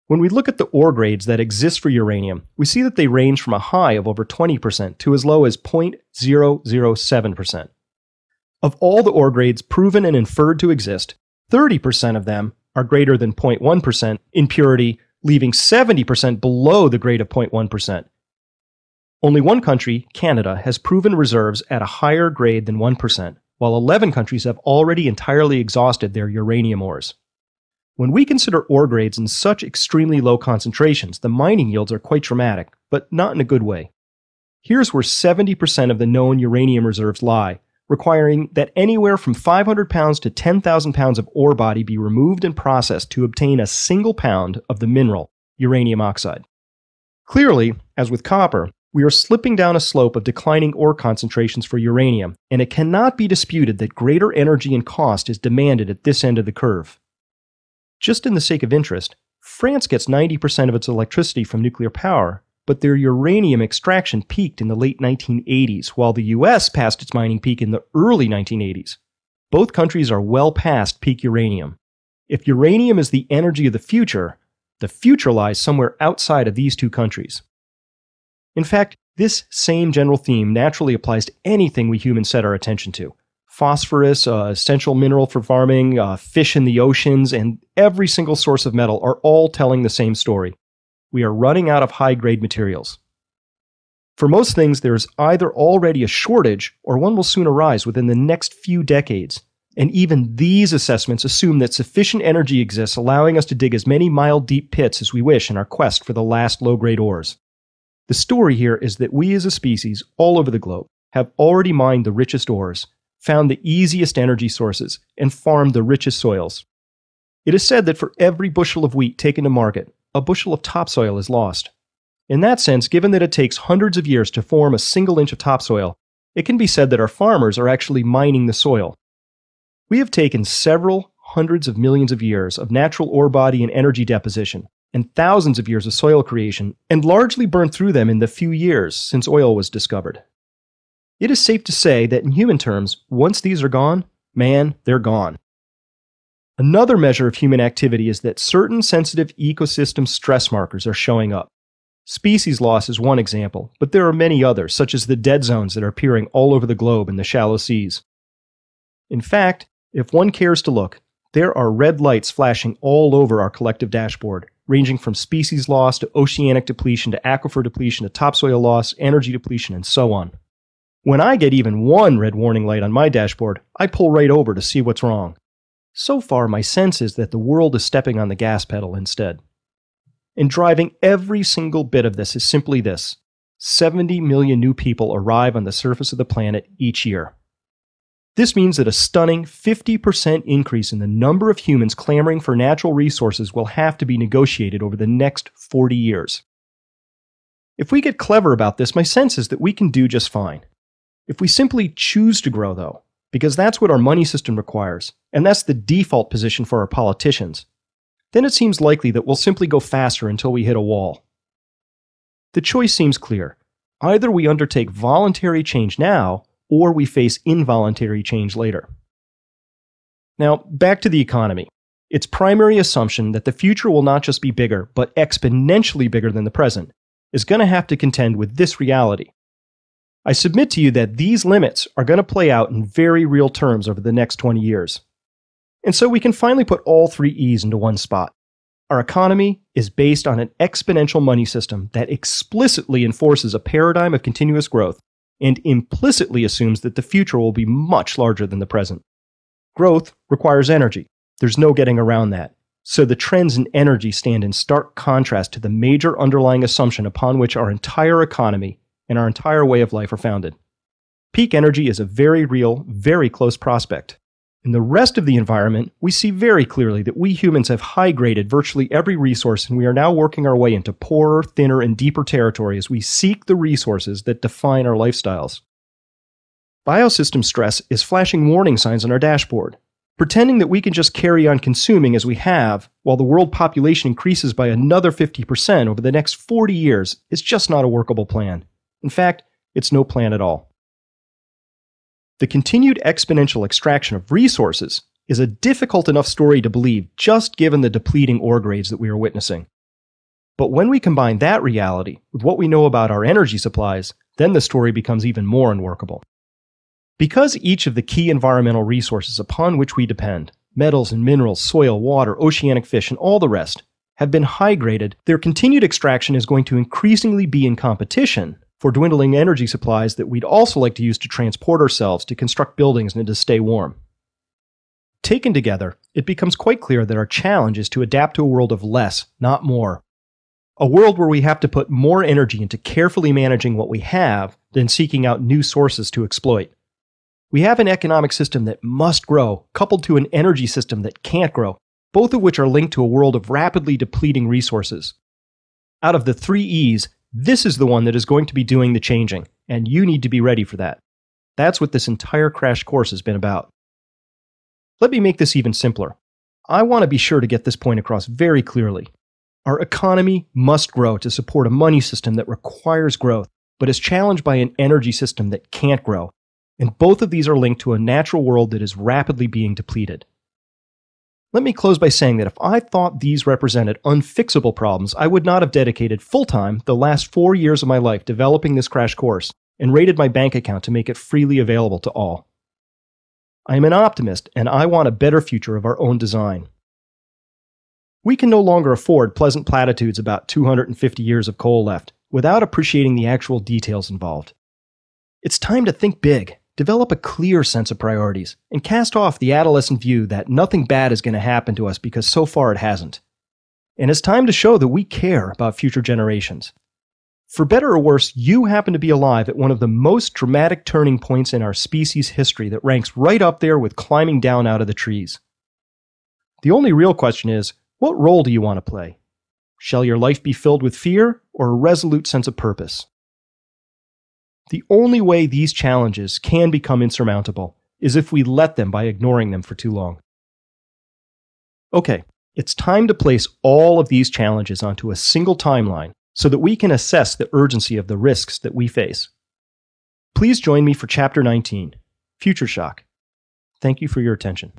When we look at the ore grades that exist for uranium, we see that they range from a high of over 20% to as low as 0.007%. Of all the ore grades proven and inferred to exist, 30% of them are greater than 0.1% in purity, leaving 70% below the grade of 0.1%. Only one country, Canada, has proven reserves at a higher grade than 1%, while 11 countries have already entirely exhausted their uranium ores. When we consider ore grades in such extremely low concentrations, the mining yields are quite dramatic, but not in a good way. Here's where 70% of the known uranium reserves lie, requiring that anywhere from 500 pounds to 10,000 pounds of ore body be removed and processed to obtain a single pound of the mineral, uranium oxide. Clearly, as with copper, we are slipping down a slope of declining ore concentrations for uranium, and it cannot be disputed that greater energy and cost is demanded at this end of the curve. Just in the sake of interest, France gets 90% of its electricity from nuclear power, but their uranium extraction peaked in the late 1980s, while the US passed its mining peak in the early 1980s. Both countries are well past peak uranium. If uranium is the energy of the future lies somewhere outside of these two countries. In fact, this same general theme naturally applies to anything we humans set our attention to. Phosphorus, essential mineral for farming, fish in the oceans, and every single source of metal are all telling the same story. We are running out of high-grade materials. For most things, there is either already a shortage or one will soon arise within the next few decades. And even these assessments assume that sufficient energy exists, allowing us to dig as many mile-deep pits as we wish in our quest for the last low-grade ores. The story here is that we as a species, all over the globe, have already mined the richest ores, found the easiest energy sources, and farmed the richest soils. It is said that for every bushel of wheat taken to market, a bushel of topsoil is lost. In that sense, given that it takes hundreds of years to form a single inch of topsoil, it can be said that our farmers are actually mining the soil. We have taken several hundreds of millions of years of natural ore body and energy deposition, and thousands of years of soil creation, and largely burned through them in the few years since oil was discovered. It is safe to say that in human terms, once these are gone, man, they're gone. Another measure of human activity is that certain sensitive ecosystem stress markers are showing up. Species loss is one example, but there are many others, such as the dead zones that are appearing all over the globe in the shallow seas. In fact, if one cares to look, there are red lights flashing all over our collective dashboard, ranging from species loss to oceanic depletion to aquifer depletion to topsoil loss, energy depletion, and so on. When I get even one red warning light on my dashboard, I pull right over to see what's wrong. So far, my sense is that the world is stepping on the gas pedal instead. And driving every single bit of this is simply this: 70 million new people arrive on the surface of the planet each year. This means that a stunning 50% increase in the number of humans clamoring for natural resources will have to be negotiated over the next 40 years. If we get clever about this, my sense is that we can do just fine. If we simply choose to grow, though, because that's what our money system requires, and that's the default position for our politicians, then it seems likely that we'll simply go faster until we hit a wall. The choice seems clear. Either we undertake voluntary change now, or we face involuntary change later. Now, back to the economy. Its primary assumption that the future will not just be bigger, but exponentially bigger than the present, is going to have to contend with this reality. I submit to you that these limits are going to play out in very real terms over the next 20 years. And so we can finally put all three E's into one spot. Our economy is based on an exponential money system that explicitly enforces a paradigm of continuous growth and implicitly assumes that the future will be much larger than the present. Growth requires energy. There's no getting around that. So the trends in energy stand in stark contrast to the major underlying assumption upon which our entire economy and our entire way of life are founded. Peak energy is a very real, very close prospect. In the rest of the environment, we see very clearly that we humans have high-graded virtually every resource, and we are now working our way into poorer, thinner, and deeper territory as we seek the resources that define our lifestyles. Biosystem stress is flashing warning signs on our dashboard. Pretending that we can just carry on consuming as we have, while the world population increases by another 50% over the next 40 years, is just not a workable plan. In fact, it's no plan at all. The continued exponential extraction of resources is a difficult enough story to believe just given the depleting ore grades that we are witnessing. But when we combine that reality with what we know about our energy supplies, then the story becomes even more unworkable. Because each of the key environmental resources upon which we depend, metals and minerals, soil, water, oceanic fish, and all the rest, have been high-graded, their continued extraction is going to increasingly be in competition for dwindling energy supplies that we'd also like to use to transport ourselves, to construct buildings, and to stay warm. Taken together, it becomes quite clear that our challenge is to adapt to a world of less, not more. A world where we have to put more energy into carefully managing what we have than seeking out new sources to exploit. We have an economic system that must grow, coupled to an energy system that can't grow, both of which are linked to a world of rapidly depleting resources. Out of the 3 E's, this is the one that is going to be doing the changing, and you need to be ready for that. That's what this entire crash course has been about. Let me make this even simpler. I want to be sure to get this point across very clearly. Our economy must grow to support a money system that requires growth, but is challenged by an energy system that can't grow. And both of these are linked to a natural world that is rapidly being depleted. Let me close by saying that if I thought these represented unfixable problems, I would not have dedicated full-time the last 4 years of my life developing this crash course and raided my bank account to make it freely available to all. I am an optimist, and I want a better future of our own design. We can no longer afford pleasant platitudes about 250 years of coal left without appreciating the actual details involved. It's time to think big, develop a clear sense of priorities, and cast off the adolescent view that nothing bad is going to happen to us because so far it hasn't. And it's time to show that we care about future generations. For better or worse, you happen to be alive at one of the most dramatic turning points in our species' history that ranks right up there with climbing down out of the trees. The only real question is, what role do you want to play? Shall your life be filled with fear or a resolute sense of purpose? The only way these challenges can become insurmountable is if we let them by ignoring them for too long. Okay, it's time to place all of these challenges onto a single timeline so that we can assess the urgency of the risks that we face. Please join me for Chapter 19, Future Shock. Thank you for your attention.